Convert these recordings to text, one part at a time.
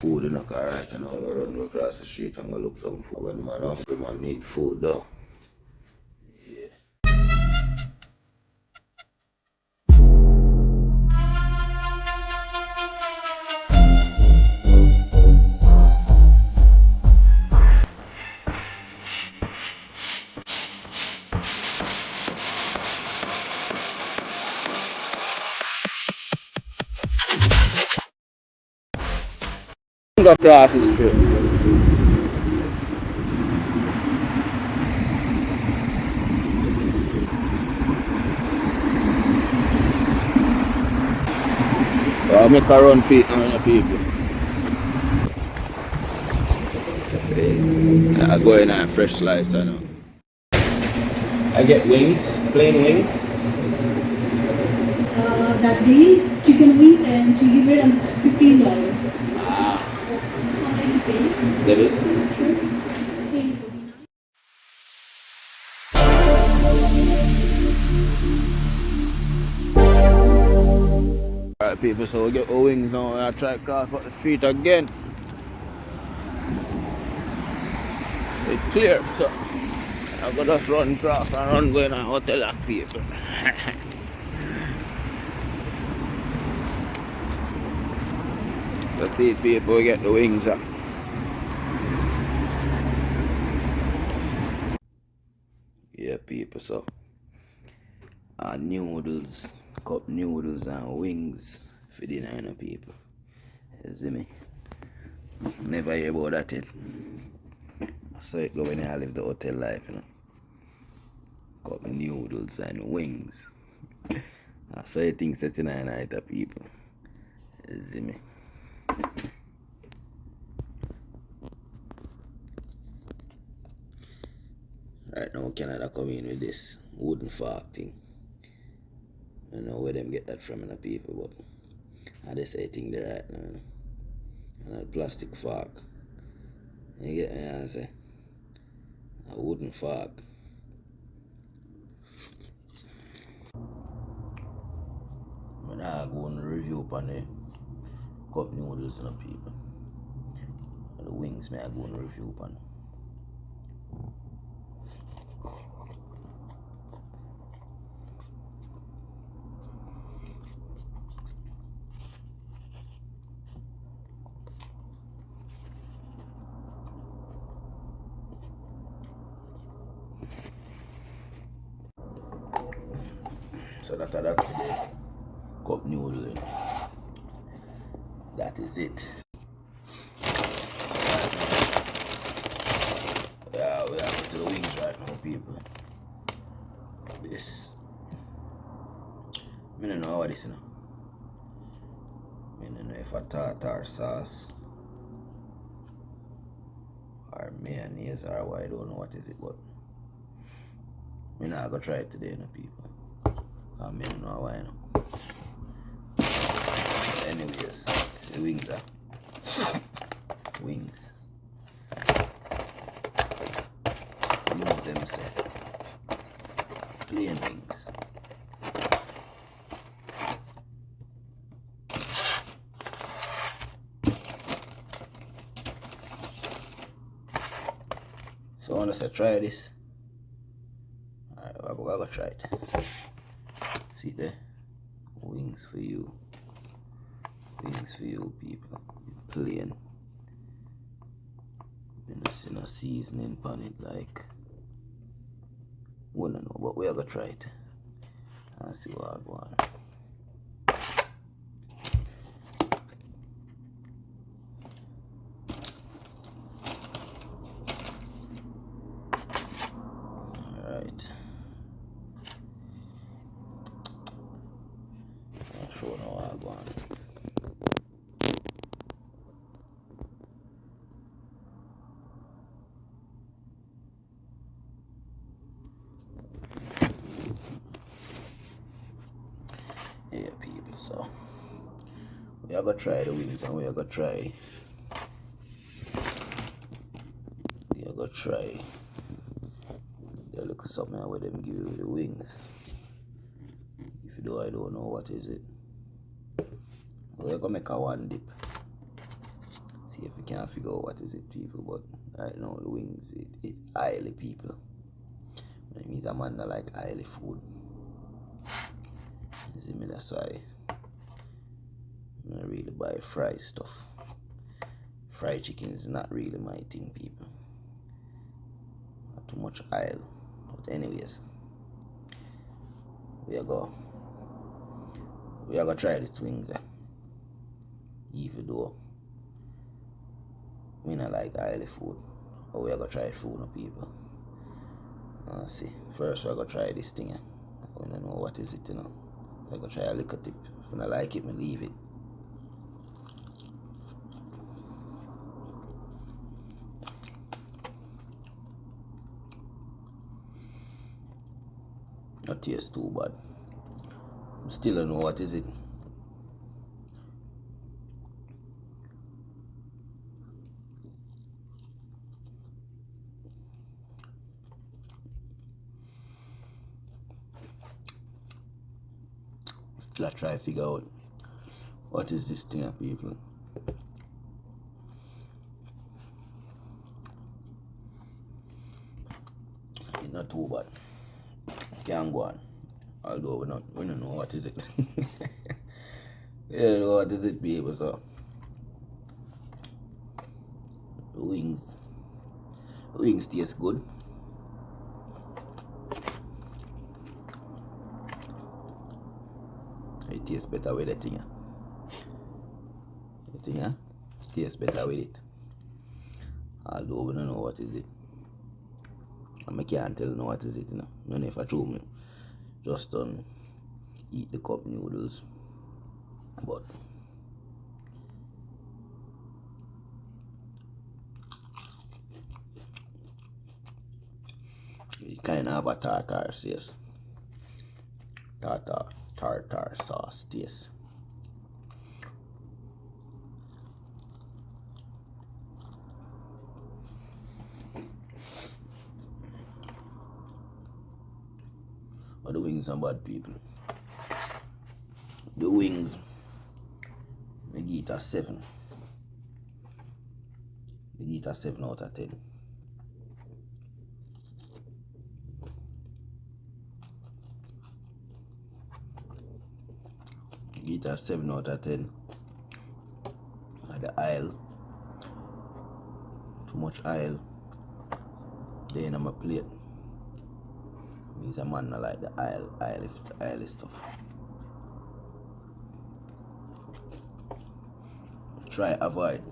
food in the car right now. I'm gonna run across the street and go look some food. When man hungry, man need food though. Yeah. Go across the street. I'll make a run feet on the people. I go in and fresh slice, I know. I get wings, plain wings. That grilled chicken wings and cheesy bread, and this $15. Debit. Alright people, so we get our wings now and I try to cross up the street again. It's clear, so I'm gonna just run across and run going on hotel like people. Let's see if people get the wings up. Yeah people, so noodles, cup noodles and wings for dinner, you know, people. You see me? Never hear about that yet. So it go when I live the hotel life, you know. Cup noodles and wings. I saw you think setting a night of people. You see me? Right now Canada come in with this wooden fork thing. I don't know where them get that from, you know, people, but I just say thing there right now, you know. And a plastic fork. You get me? I say a wooden fork. I'm gonna go and review upon the cup noodles, you know, people. And the wings, may I go and review upon. So that's the cup noodle, you know. That is it. Yeah, we are to the wings right now, people. This. I don't know what this, you know. I don't know if a tartar sauce or mayonnaise or what, I don't know what is it, but I'm not gonna try it today, you know, people. I don't know why, you know. Anyways, the wings are wings. Wings them say plain wings. So I want to say try this. Alright, I'm gonna try it. See there? Wings for you. Wings for you people. Plain. You don't see no seasoning on it like. We don't know, but we're gonna try it. And see what I go on. Alright. Not sure now what I go on. Yeah people, so we are gonna try the wings and we are gonna try they look something where them give you the wings. If you do, I don't know what is it. We're gonna make a one dip. See if we can figure out what is it, people. But right now the wings, it oily, people. That means a man that like oily food. You see me, that's why I don't really buy fried stuff. Fried chicken is not really my thing, people. Not too much oil. But anyways, we are gonna try these wings. Even though we not like oily food, but we are gonna try food, no, people. Let's see. First we are gonna try this thing. I don't know what is it, you know. I'm gonna try a little tip. If I don't like it, I leave it. Not taste too bad. I still don't know what is it. Still I try to figure out what is this thing, people. It's not too bad. Can go on. Although we don't know what is it. We don't know what is it, people. So wings taste good. It tastes better with the thing. The thing tastes better with it. Although we don't know what is it. And I can't tell no what is it, you know. None if I true me. Just eat the cup noodles. But it kind of have a tartar taste. Tartar sauce taste. But the wings are bad, people. The wings, I give it a 7. I give it a 7 out of 10. I give it a 7 out of 10. And the aisle, too much aisle. Then on my plate. Means a man not like the aisle stuff. Try avoid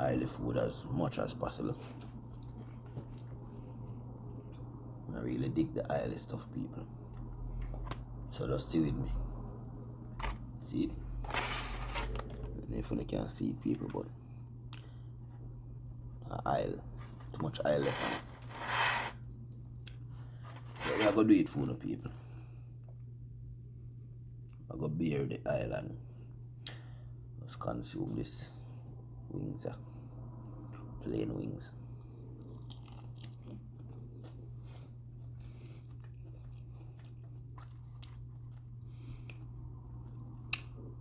oily food as much as possible. I really dig the oily stuff, people. So just stay with me. See it? I don't know if you can see it, people, but too much oil left on it. But we are gonna do it for the people. I'm gonna bear the oil and just consume this wings, plain wings.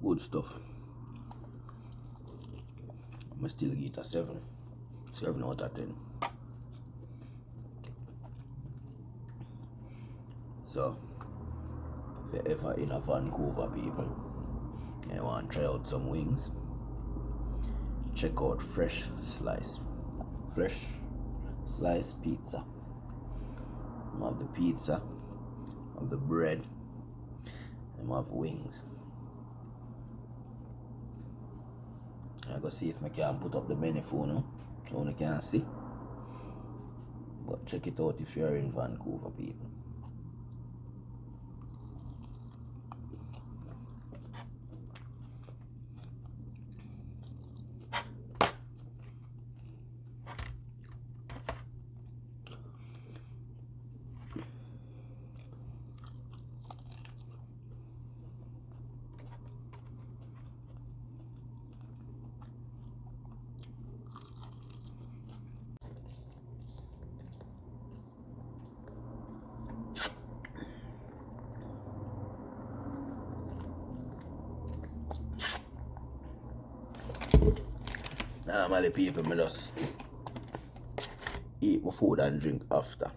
Good stuff. I still give it a 7 out of 10. So if you're ever in a Vancouver, people, and you want to try out some wings, check out Fresh Slice Pizza. I have the pizza, I have the bread, and I have wings. I'm gonna see if I can put up the menu for you, so you can see. But check it out if you're in Vancouver, people. Normally people may just eat my food and drink after.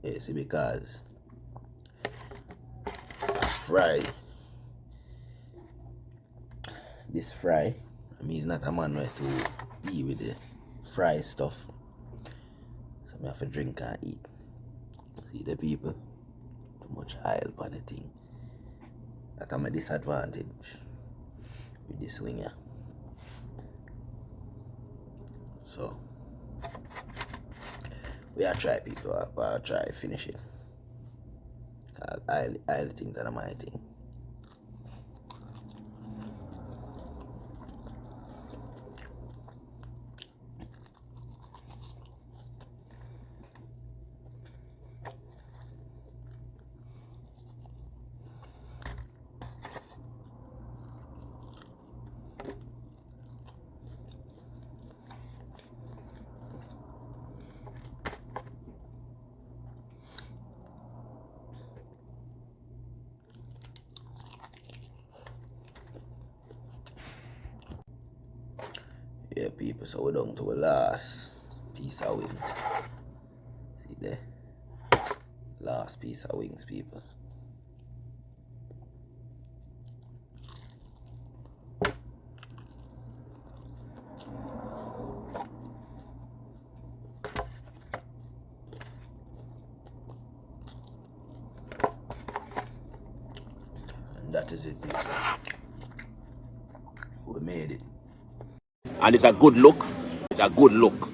You see, because fry, this fry, I mean, it's not a man way to be with the fry stuff. So I have to drink and eat. See the people, too much oil on the thing. That's my disadvantage with this wing here. So we are try people, I'll try finish it. I'll think that are my thing. Yeah, people, so we're down to the last piece of wings. See there? Last piece of wings, people. And that is it, people. We made it. And it's a good look. It's a good look.